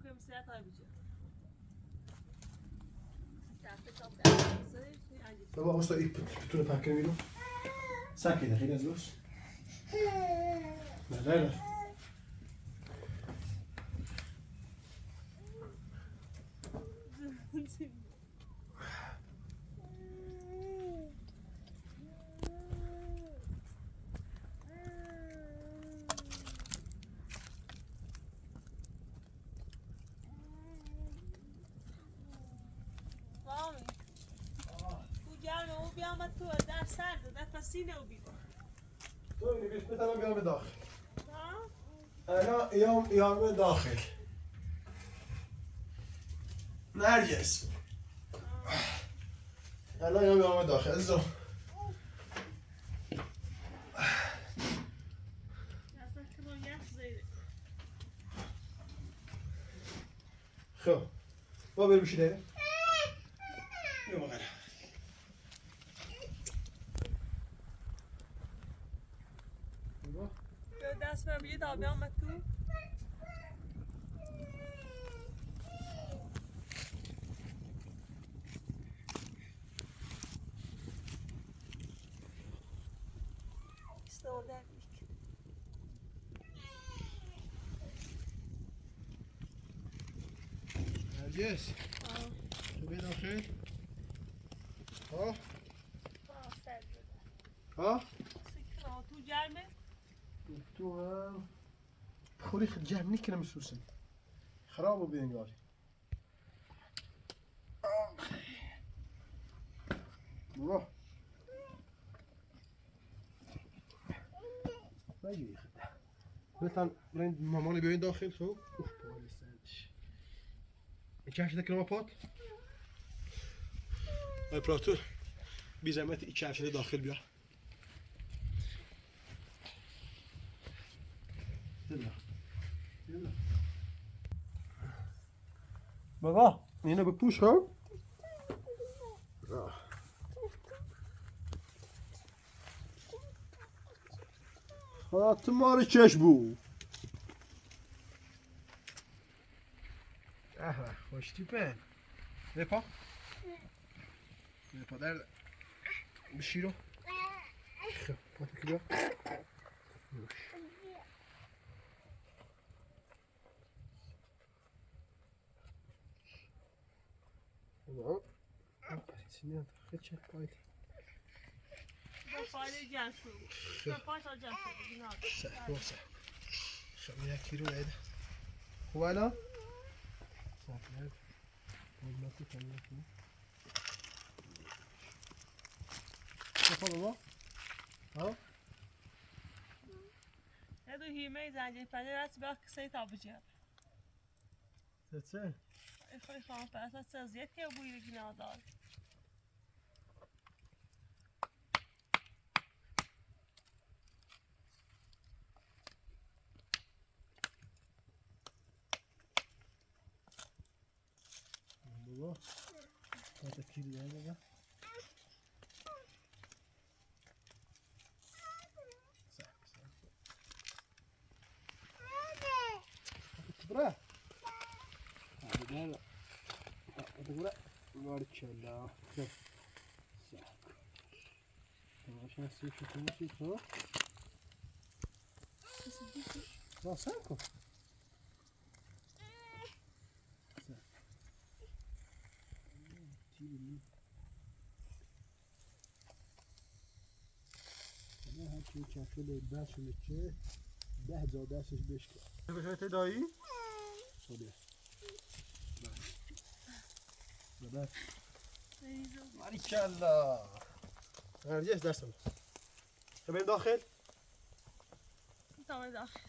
کنیم سیات های بجا بابا واسه این بتونه پاکه میرو ساکت خیلی از روش نه نه بیام تو در سرد در پسینه و بیام تو اینی بیست میتونم بیام داخل ها؟ انا يوم داخل نرجس انا يوم داخل ازو خب با بریم بشینه بیا بغل دست بر بیه تا بیام تو استوردن نرجس تو بیا داخل ها ها تو گرمه تو هم بخوری خد جهم نکنه مسوسن خرابه بینگاری بابا بگی خدا مثلا برین مامانی بیاین داخل خب اوف بالی سرش چه شده کنم پات اپراتور بی زحمت این کفش داخل بیا بابا اینو بپوش خب خاطر مار چش بو خوش تیپه بپا بپا در بشیرو خب پاتو که بیا بابا سینه خیلی چه پایید فایده جمع شد پاس جمع شد واسه خب یکی رو نیده خوب الان سفید مدتی کنید خب بابا ها یه دو هیمه زنجیر پنیر هست بیا کسی تا بجیم چه خواهی خواهم پرستان سازیت که بوی بگی نادار بابا تا کیلی ده بابا برا هذا برا بارك الله عشان اسوي شو تمشي تو لا سانكو انا هاكي كافله باش متشه ده زاداشش بشكل بخيت دایی صدق بابا بارك الله نرجس دستم تبين داخل تمام داخل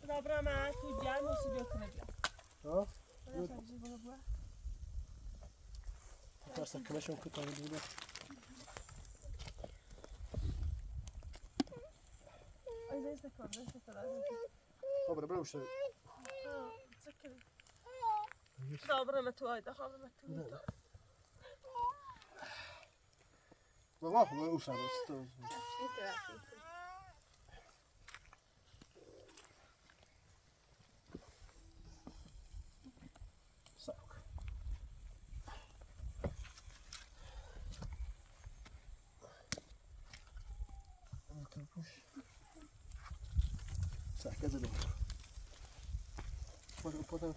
دابرا ما تو جای موسیقی کنه بیا ها بیا درس کمشون کتاب دیگه عايزه استكبر خبر برو وش تسكر دابرا ما تو هايدا خبر ما تو بابا ما وش هذا استوى سكت دو پدر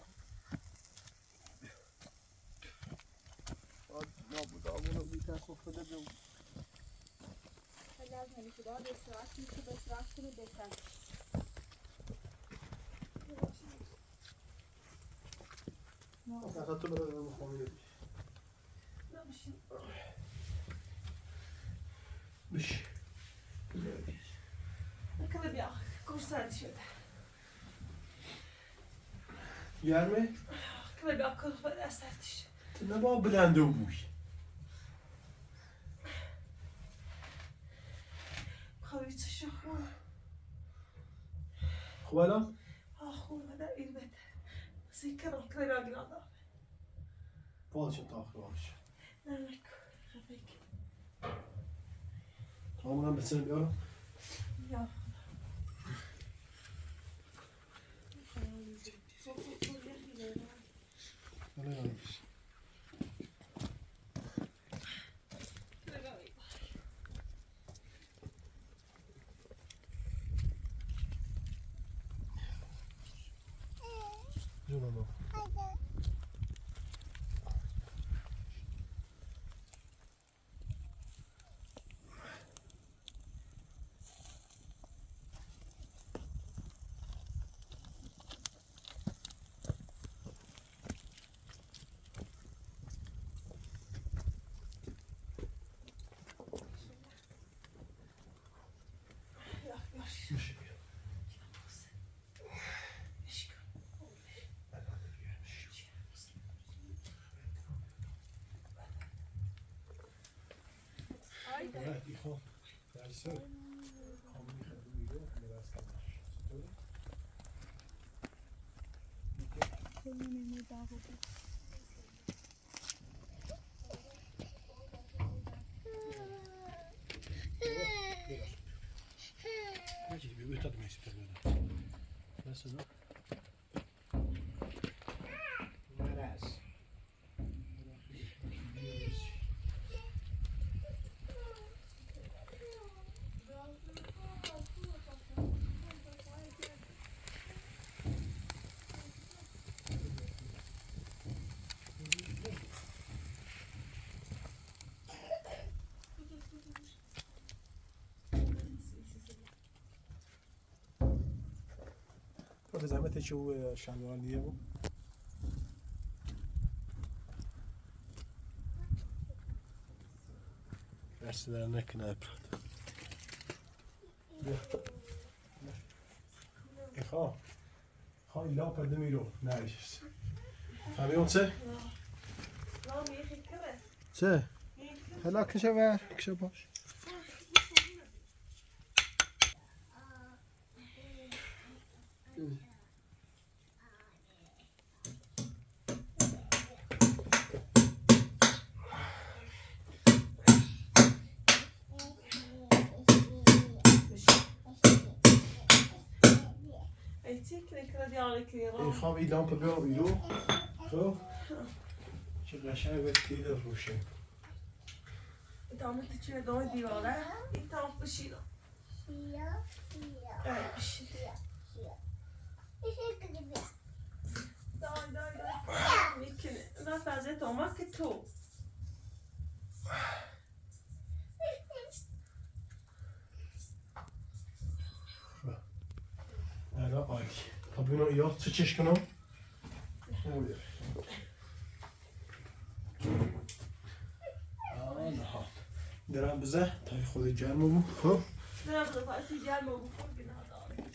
نابود آمونو بیترس افتاده جو خیلی از ملیکی باید استراحت کنی که به استراحت کنی بهتر. اصلا تو برای من مخواهی بش نکنه بیا کورسرد شده گرمه؟ کنه بیا کورسرد شده تو نبا بلنده و بوی خواهی چه شخون خوب الان؟ خوب بده این بده سیکرم کنه بیا گرانده پادشون تاخته باش نه نکن خفیک تمام بسنم بیارم یا ولی نمیش جونم بابا میشه بیارم نه دیخوام درسه خواهی خیلی میگه میرستم Hadi bir öte etmeyiz böyle. Nasıl o? Maraz. به زحمت چه شلوار دیگه بود درس در نکنه افراد خواه ایلا پرده میرو نریشست فهمیدون چه؟ چه؟ حالا کشه بر کشه باش این خواب این لامپ بیارو بیرو خب چه قشنگ به تیر روشه دامت چیه دام دیواره این تام بشیدم بشیدم دای میکنه من فضای دامت که تو الان آی خب اینو یا چه چش کنم؟ نمیده درم بزه تا خود گرمه بود خب درم بزه تا خود گرمه بود خب گناه داره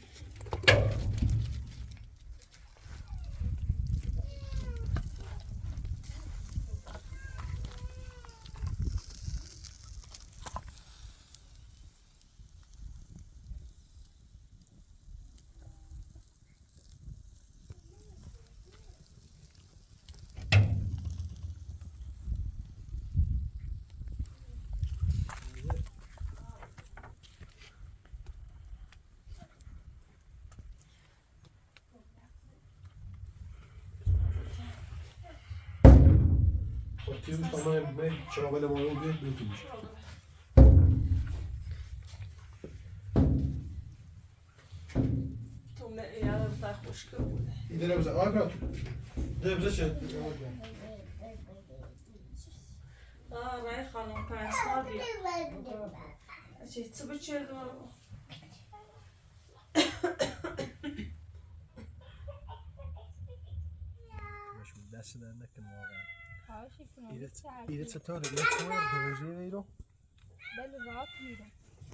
Bakıyorum tamam ben çabayla bana oluyor büyütülmüş. تو مشکل بوده. ایده نبزه آقا دبزه چه؟ رای خانم پرستار بیا. چه بچه دارم؟ دست در نکن واقعا. خواهش کنم. ایده چطوره؟ ایده چطوره؟ دوزی ایرو؟ بله راحت میرم.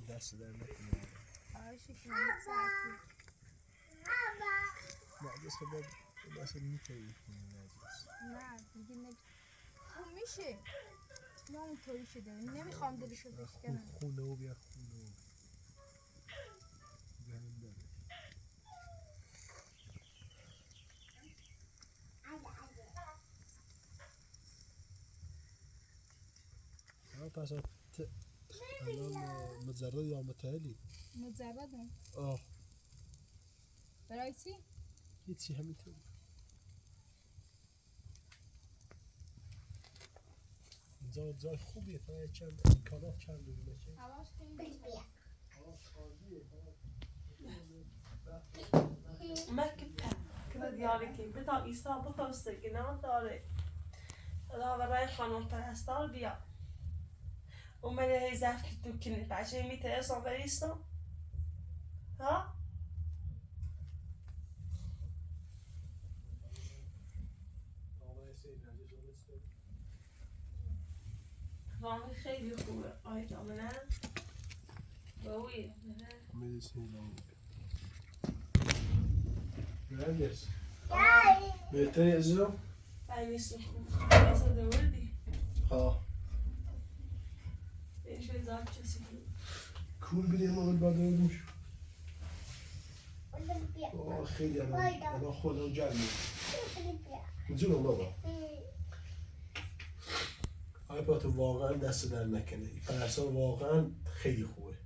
دست در نکن واقعا. خواهش کنم ساعتی. نه دست باید دست میتایی کنی نجیز. نه دیگه خب میشه. نه اونطوری شده. نمیخوام دلشو بشکنم. خونه و بیا خونه و بهم داره. پس الان مجرد یا متعلی؟ مجردم. آه برای چی؟ هیچی همینطور. اینجا جای خوبیه فقط چند امکانات چند دونه چه؟ هواش خیلی مكتب كده ديارك بتاع إيسا بتاع سجنان داره هذا برای خانم پرستار بیا اومده هی زفت تو کنه بچه میتره سانبر ایسا ها؟ رامی خیلی خوبه آیتا منه باویه Medicina. Grandes. بهتری عزیزم؟ نیست خوب بسا دوردی ها اینش به زاد کسی بود کول بیدیم آقای برداردیم شو خیلی الان خودم جلمه جلوم بابا آقای پاتو واقعا دست در نکنه این پرستار واقعا خیلی خوبه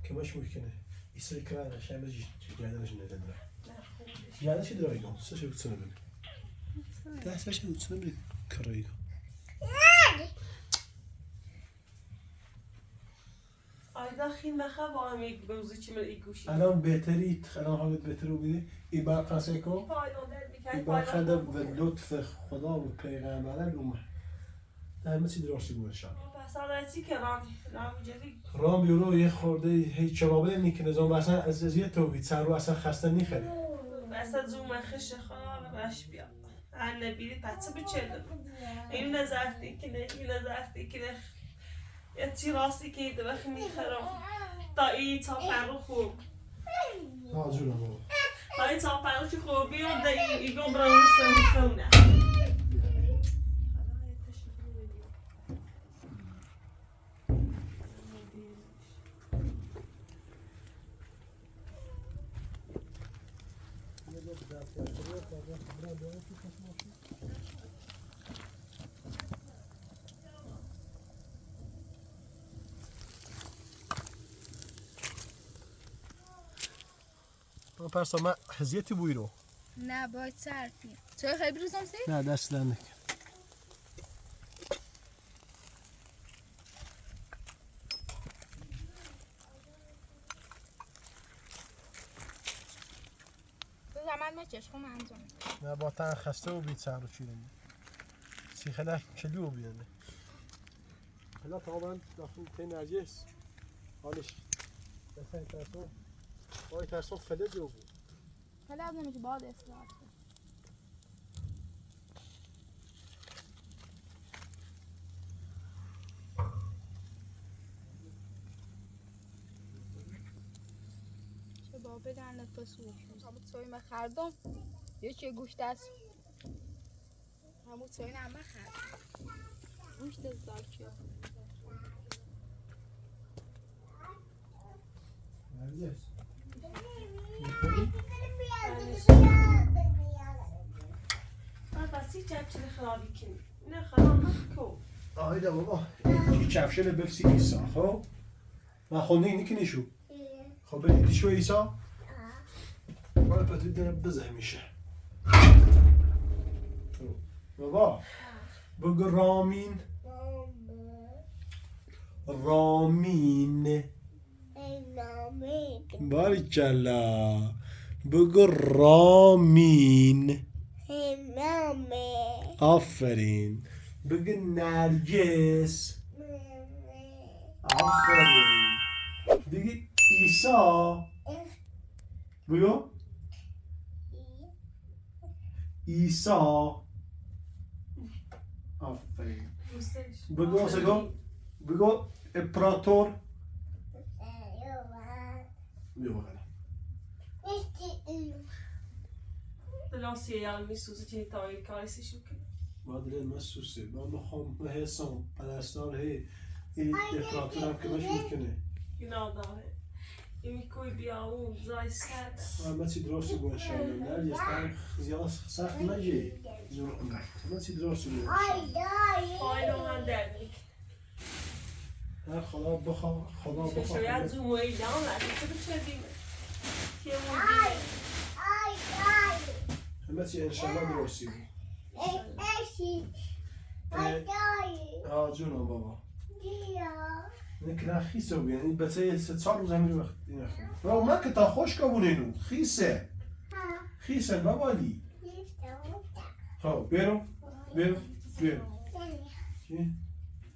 کمش میکنه ایسای کرد قشنگ بزی گردنش ندن داره گردنش داره ایگم سشه بودسنه بده دستش بودسنه بده کرایگم آیدا خیلی مخواه با هم یک بوزی چی من ایگوشی الان بهتری الان حالت بهتر رو بیده ای بار قصه کن ای بار خدا و لطف خدا و پیغمبر رومه در همه چی درستی بود شد پس آدرسی که رامی جدی رام بیرو یه خورده هیچ چبابه نمیکنه زمان اصلا از یه توبید سر رو اصلا خسته نیخره اصلا زوم خش خواه باش بیا هر نبیری پتسه بچه این نزفتی کنه این نزفتی کنه یه تی راستی که ایده بخی میخرم تا ای تا پرو خوب ها جونم بابا تا ای تا پرو چی خوب بیام ده ای گم برای سمونه پرسا من هزیتی بوی رو نه باید سرفی چه خیلی بروزم سی؟ نه دست در نکن تو زمان مچش خون انجام نه با تن خسته و بید سر رو چیرم سی خیلی کلیو بیدنه حالا طبعا داخل تی نرجس حالش بسن ترسون آی ترسون فلج رو بود خیلی از نمیشه باید اصلاح کنم چه با بدن نفس رو همون سوی من خردم یه چه گوشت است همون سوی نمه خردم گوشت از دارچه نرجس بسی چه چلی خرابی کنی نه خراب نکو آهیده بابا این چفشل بفسی ایسا خب من خونده اینی که نیشو خب بدیدی شو ایسا باید پتوی دنه بزه میشه بابا بگو رامین رامین باریکلا بگو رامین. مامه آفرین. بگو نرگس. آفرین. بگو ایسا. بگو ایسا. آفرین. بگو سگو. بگو امپراتور. بیا بغلم. De lanceer jou niet zo dat je niet al je kaars is zoeken. مادرين ما سوسي ما مخهم ما هي صوم پرستار هي امپراتور هم که باش میکنه Genau daar. Je moet kooi bij jou, zij staat. ما تي دراسي بو ان شاء الله نرجع ستان زيادة سخت نجي زور ما تي دراسي بو Gooi dan aan de. ها خدا بخوا خدا Dus بخوا ja, zo mooi dan laat ik het zo doen. Je moet ما تي ان شاء الله دراسي بو جونا بابا نكنا خيسة يعني بس هي 6 روز عملي وقت رو ما كنت خوش كابونينو خيسة خيسة بابا لي خو بيرو بيرو بيرو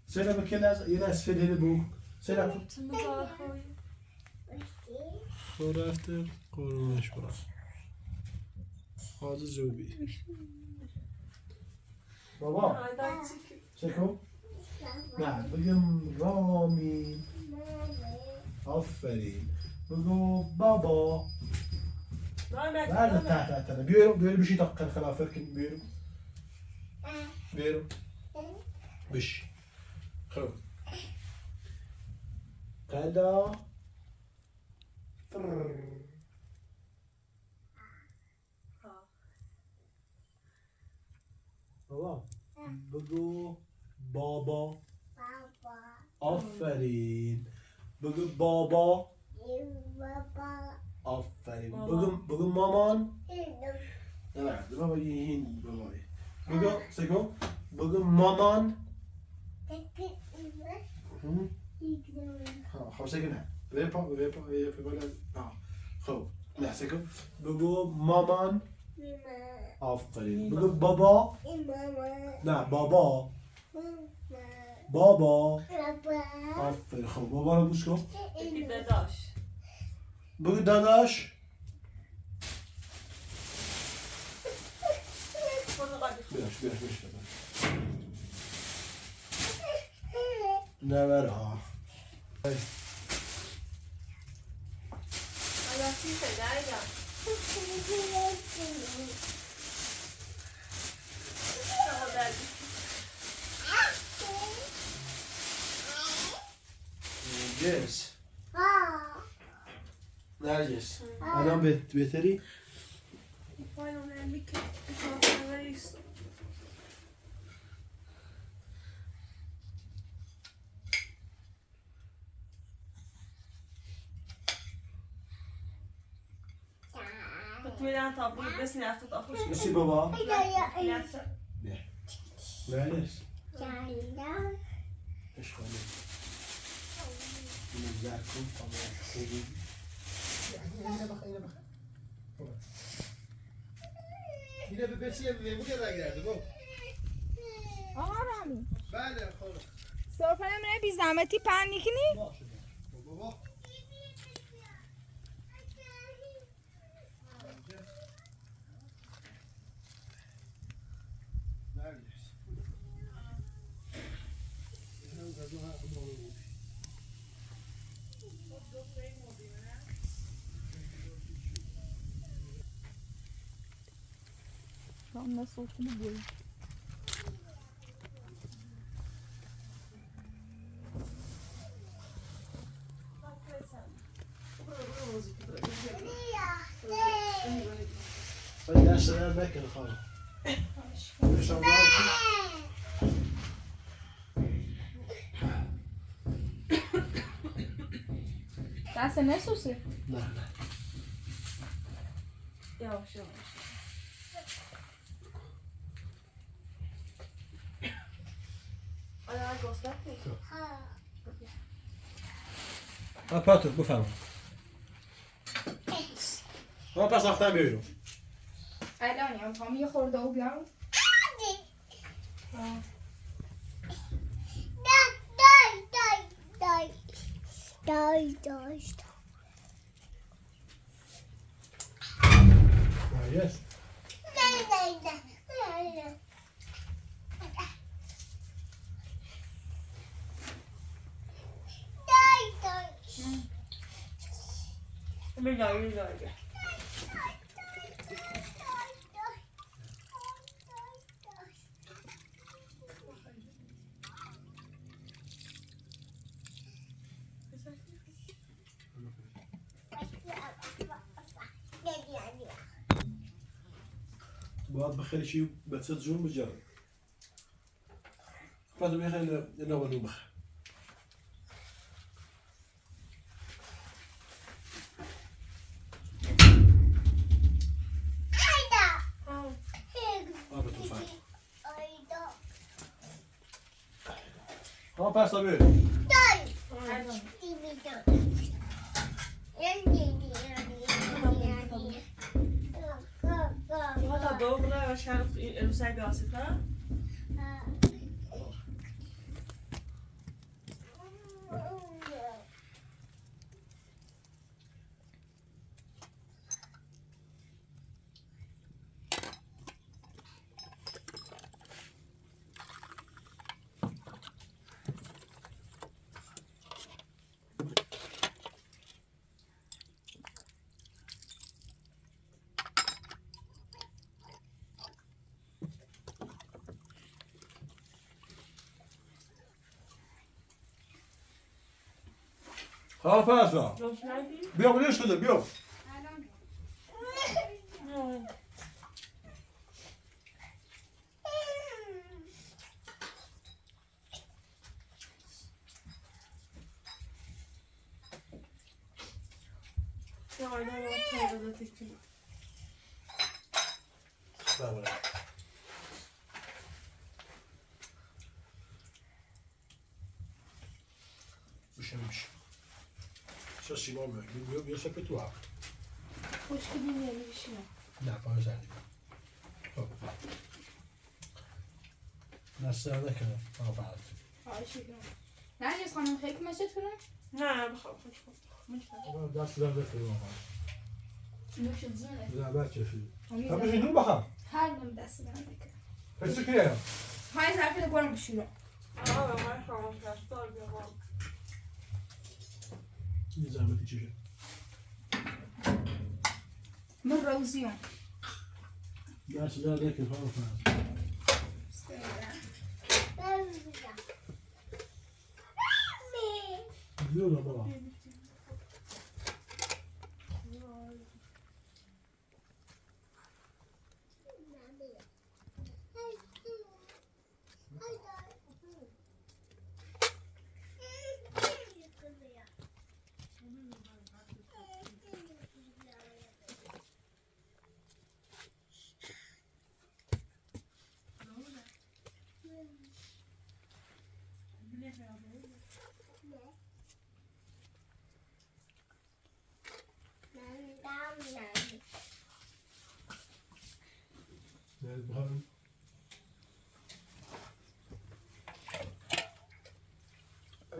سيلا بكلا يناس في الهلبو سيلا het met haar gooien. خورافتر قرونش برا هذا زوبي بابا Hij dacht zeker. سيكو نعم بقم رامي آفرين بقو بابا Nou, maar بعد تحت أنا بيرو بيرو بشي تقن خلافك بيرو بيرو بش خو قدا بابا بقو بابا آفرین بگو بابا آفرین بگو مامان نه بابا این بابایی بگو سگو بگو مامان خب سگو نه خب نه سگو بگو مامان آفرین بگو بابا نه بابا بابا آفرین خب بابا رو بوس کن ik heb dat. بگو داداش بیاش نبر ها Maar dat is het, ja, ja. Zo, dat is. نرجس نرجس الان بهتری Ik wou nog een beetje. Ik was geweest. Het tweede aantal boeit best niet echt tot afgesloten. بسی بابا Ja, zo. نرجس ايش خالي نزعكم طبعا خوبي یه به بچه میمون که نگرده با آقا رامی بله خانم سرفه نمیره بی زحمتی پن نیکنی؟ باشه بابا Tam nasıl oldu bu? بدي أشتغل بك الخالي ليش Dessa não é sushi? لا Yavaş yavaş. Ayağı göster mi? أباتر بفهم آقا پس رفتن بیرون. الان یا میخوام یه خورده او بیارم. Yes. میگه باید بخیلی چی بسید جون بجرد. بعد میخوایی نوانو بخیر. آب تو فرد. پس بیرون. تا دوباره و شرف روزای بیاسته پس بیا بلیش شده بیا. بله. میشه. چه سیمان میگه بیا سپی تو هم. خوشگلی نمیشه. نه پای زنی. خب. نسته نکنه. بعد. خواهش میکنم. نرگس خانم خیلی کمشتونه؟ نه بخوام دست دارم بخورم. نوش جونه. نه بچه شدی. هم بشین دور بخوام. هر نم دست دارم بکن. پس کیه؟ های ظرفی رو برم بشورم. من شما کشتار بیام این زحمتی چیه؟ من روزیم. دست دارم بکن خواهم. بیا بابا.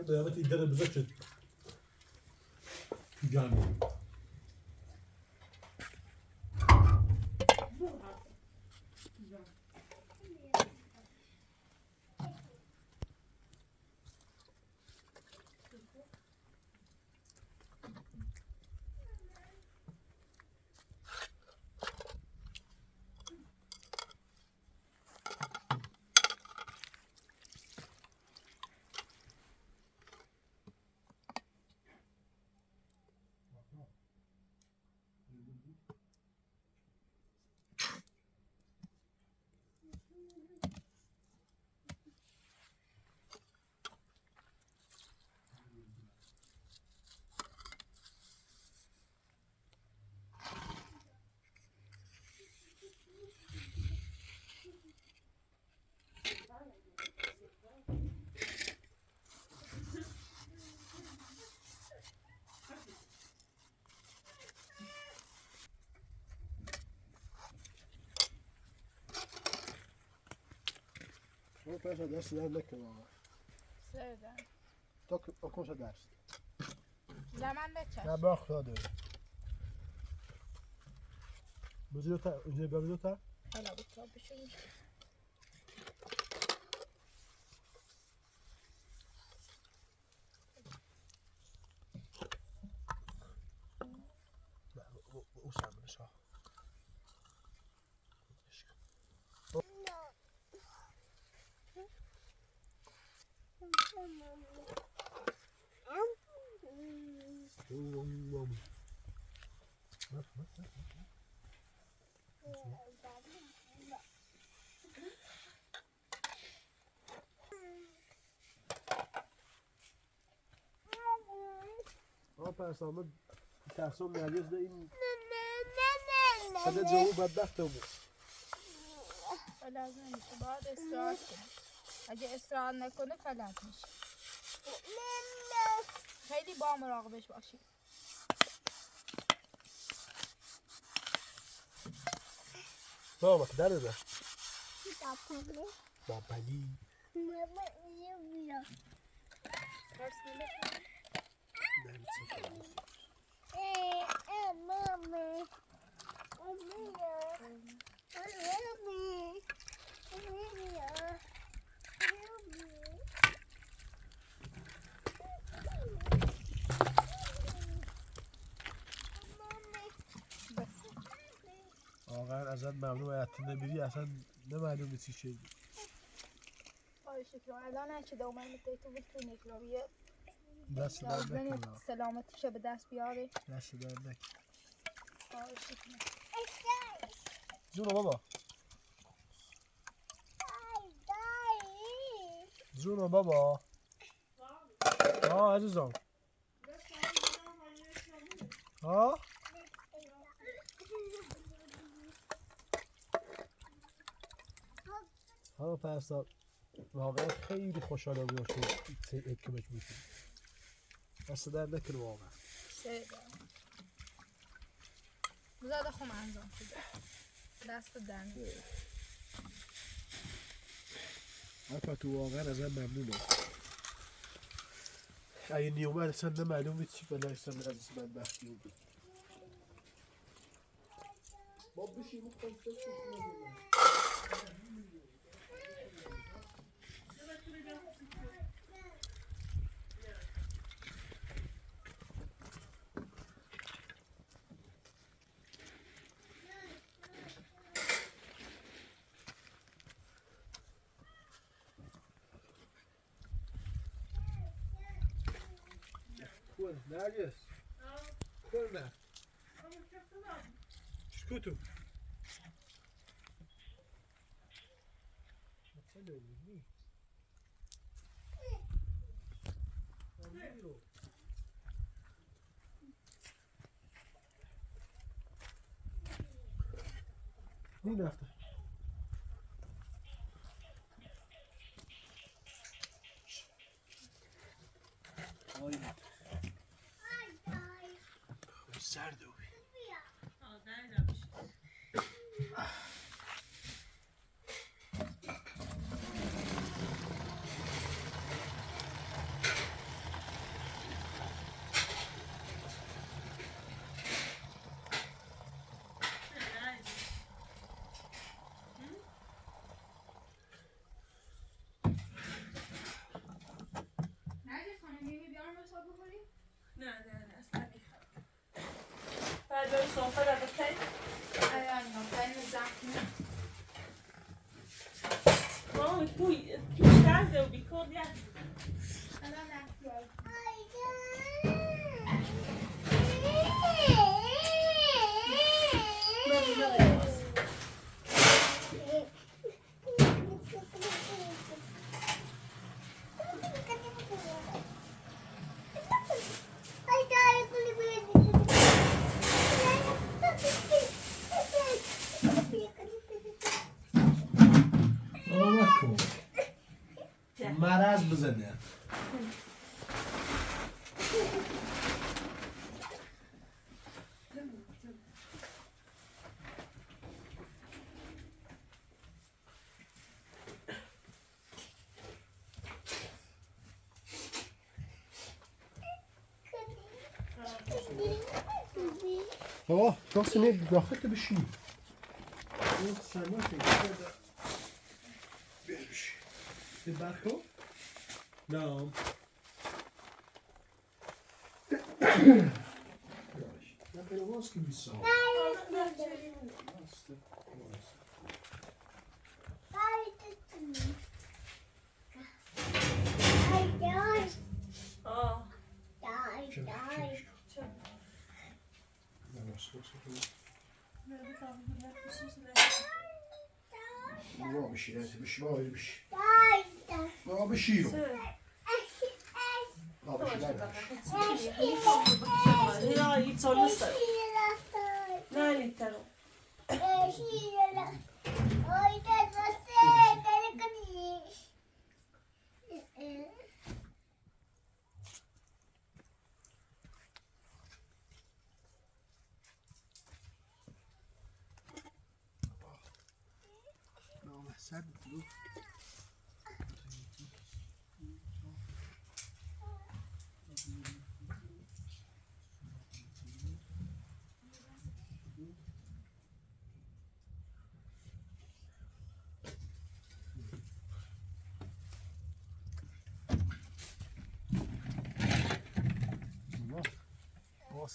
دعوت إدارة بذكر جامع. اون پس دست در نکنه سردم تا کنش دست زمان بچش نه باخت داده بزیرو تا اونجا بزیرو تا حالا بطور بشون او سامنش ها پرسامه تحصیل نریز ده این خدا جوو بدبخت بود فلج نمیشه باید استراحت کنه اگه استراحت نکنه فلج میشه خیلی با مراقبش باشی بابا که داره ده بابلی ترس نمیکنه واقعا ازت ممنون حیاتت نبیری اصلا نمعلومه چی شد آره شکر الان چه دومن میتونی تو بود تو نکلاویه دست در نکنه سلامتیشو به دست بیاره دست در نکنه آره شکر جونو بابا جونو بابا عزیزم پرستار واقعا خیلی خوشحالم باشی اکمش میشی دست در نکنه واقعا زیاده خوم انجام شده دست در نکنه تو واقعا ازم ممنونم اگه نیومد اصلا نمعلومه چی بلا اصلا از بدبختی بود با بشی مختلف نرگس کن شکوتو نی رفته سرده بی برای صحبت در بکی ماما توی درده و بیکار دیگه مرض بزنه بابا راست میاد داخل تو بشین. اون سما که بده. بشین. به برخو؟ نه. نه به نواز که بیسا. بابا بشیر انت بشیر بابا بشیر بابا بشیر بابا بشیر Ja, iets anders. Nee, niet daarom.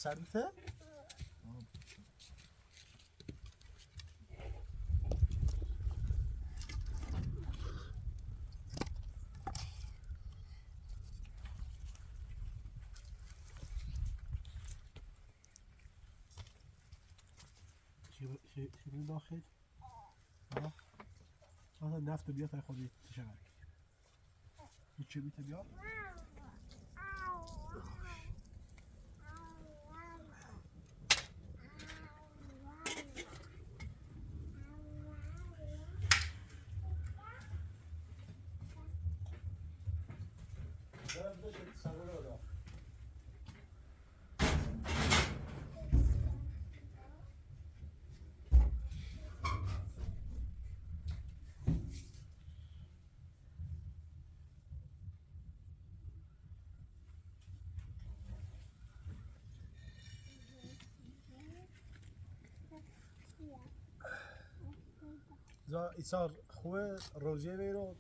سرته؟ شیرین داخل آه نفت بیاد تا خودی تشنگ چه بیت بیاد ایسار خوه روزیه بیرو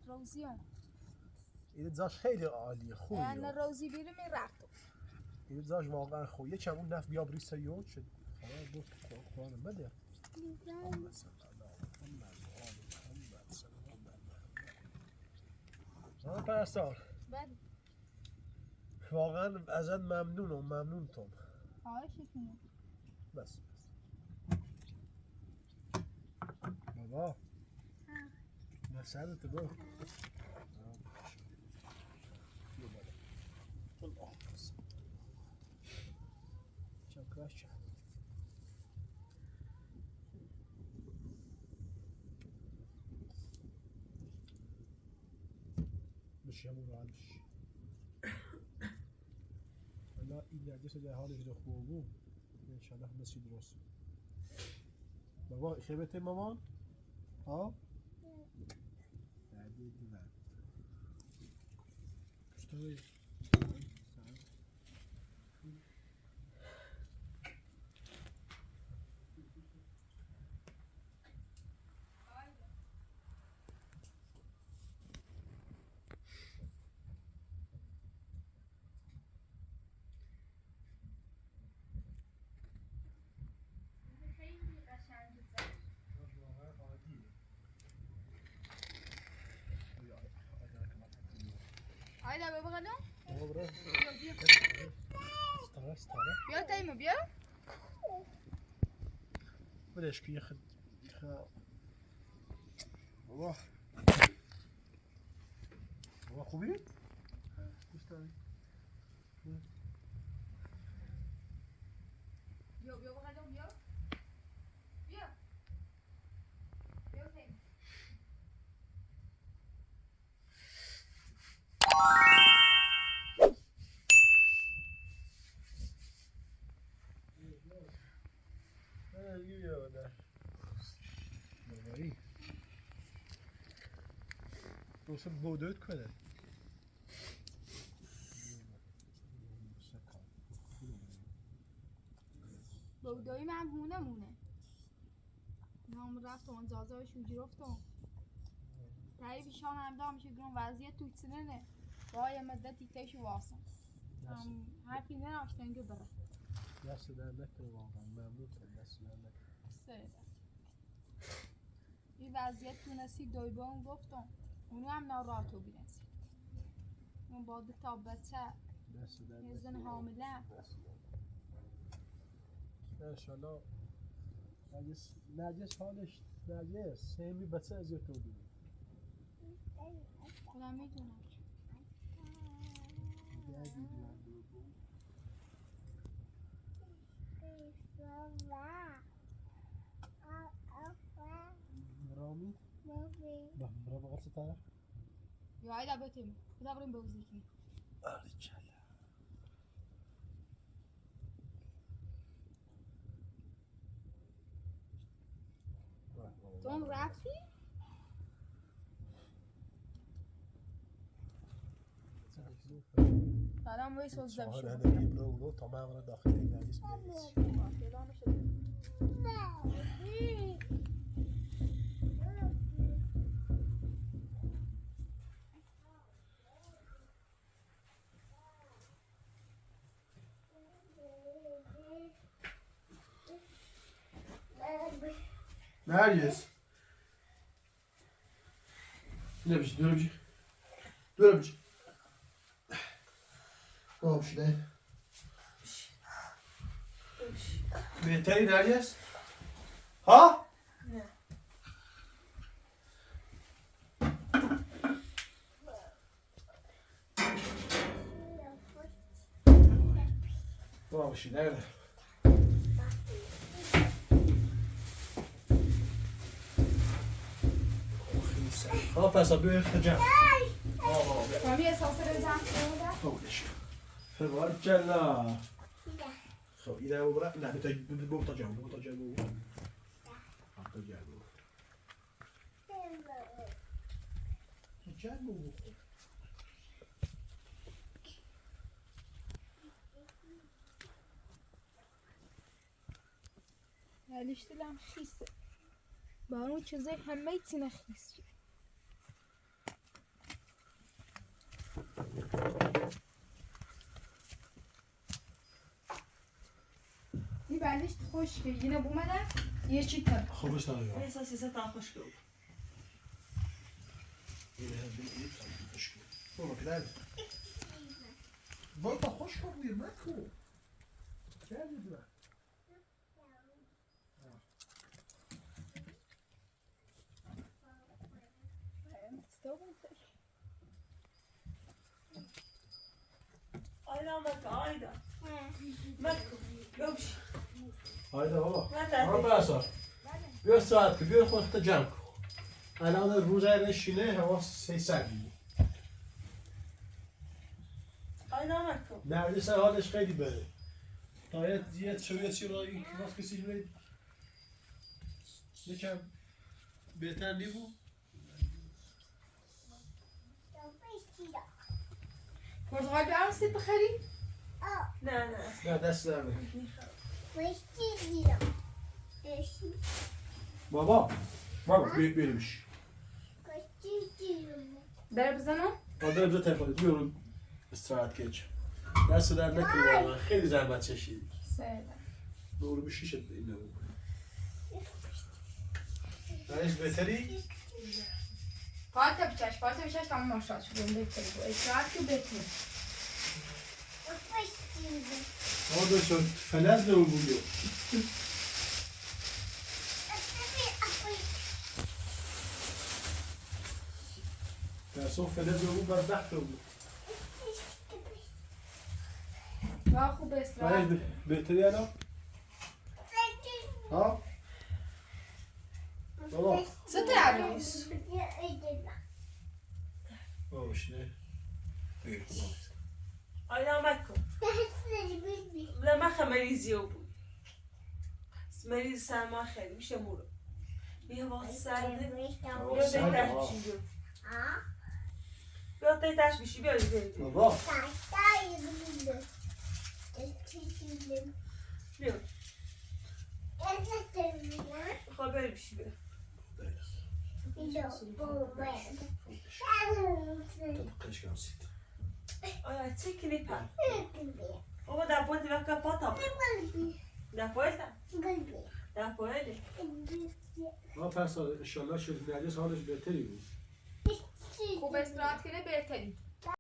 روزیان این زاش خیلی عالیه خوبه نه روزی بیرم این رفتم این زاش واقعا خوبه یه چمون نفت بیا بریسا یود شد خواهد بود خواهد بده پرستار واقعا ازت ممنون توم خواهشتون بس بابا مسألة تبقى شكراش مش يمر عنش لا إلا جسد حالش ده خوبو إن شاء الله بس يدرس بابا خيبت مامان ها بعدين دي اشتغل هایدا بابا قدم بابا استاره بیا تایمو بیا بلاش كي ياخد بابا خوبي استاره بیا بابا قدم بیا بیا بیا تایم وصل بودت کنه داییم هم هونه مونه نام رفت اون زازایش رو گرفتم تایی بیشان هم دا میشه گرون وضعیت توی سننه باید مدتی تیشو واسم حرفی نراشتن که بره دست در نکنه واقعا ممنونتم دست در نکنه سه این وضعیت تونستی دوی با اون گفتم اونو هم ناراتو بیرنسی اون با دو تا بچه دست در یه زن نکنه حامله دست در انشالله نرجس حالش نرجس سهمی بچه از یه تو بینید خودم میدونم رامی؟ با برا بغل ستاره؟ یا هایده بتیم بدا بریم بوزی کنیم آره چلا تو هم رفتی؟ سلام باید سوزده شما بشو هنده بیم رو اونو تا من را داخل این نرجس میرسی نرجس نه بشی دورا بشی دورا بشی گام شده بهتری نرجس ها؟ نه گام بشی نه ها پس بیا خجم کامی احساس رزم کنده؟ خودش فوار جلا خب اینه هم برای نه بگو تا جمع بگو تا جمع بگو تا جمع بگو تا جمع بگو ولیش دلم خیسته با اون چیزای همه ای تینه خیست این بلیش خوشگه یه بومده یه چی تر خوبش داره احساسی زد خوش گفت اینه هم بگید خوش کن بابا کدر وای تا خوش کن بیر مکو کردی دونه آیدا مکو آیدا مکو بوش هایده بابا نه تحت آن برسا بیا ساعت که بیا خودت جمع کن الان روزه نشینه هوا 300 آیدا مکو نرجس حالش خیلی بده تا یه چی را این کلاس کسی بید یکم بهتر نیبو پرتغال بیارم سیب بخری؟ نه نه نه دست در نکن بابا بیرمش بره بزنم؟ آدر بزا تلفونی بیارم استراحت کچ دست در نکن واقعا خیلی زحمت چشیدی سه دور بشیشت اینه نریش بهتری؟ پالتا بچش تمام ماشاد شد اون بهتری بود استراحت که بهتری آدر شد فلز نمون بودیو در صبح فلز نمون بدبخت بود با خوب استراحت نریش بهتری الان؟ ها؟ بابا سه عروس باش نه آیدا مکو لما مریضی او بود مریض سرما خیلی میشه مورو یه وقت سرده بیا دیتش بشی بیا دیتش بشی بیا دیتش بابا بیا خب بریم بشی بریم. تدقيش كان نسيت. آیا چه کلیپه؟ بابا در پویت وقت پاتم. در پویت؟ در پویت؟ ما پس ان شاء الله شد نرجس حالش بهتری بود. خوب استراحت کنه بهتری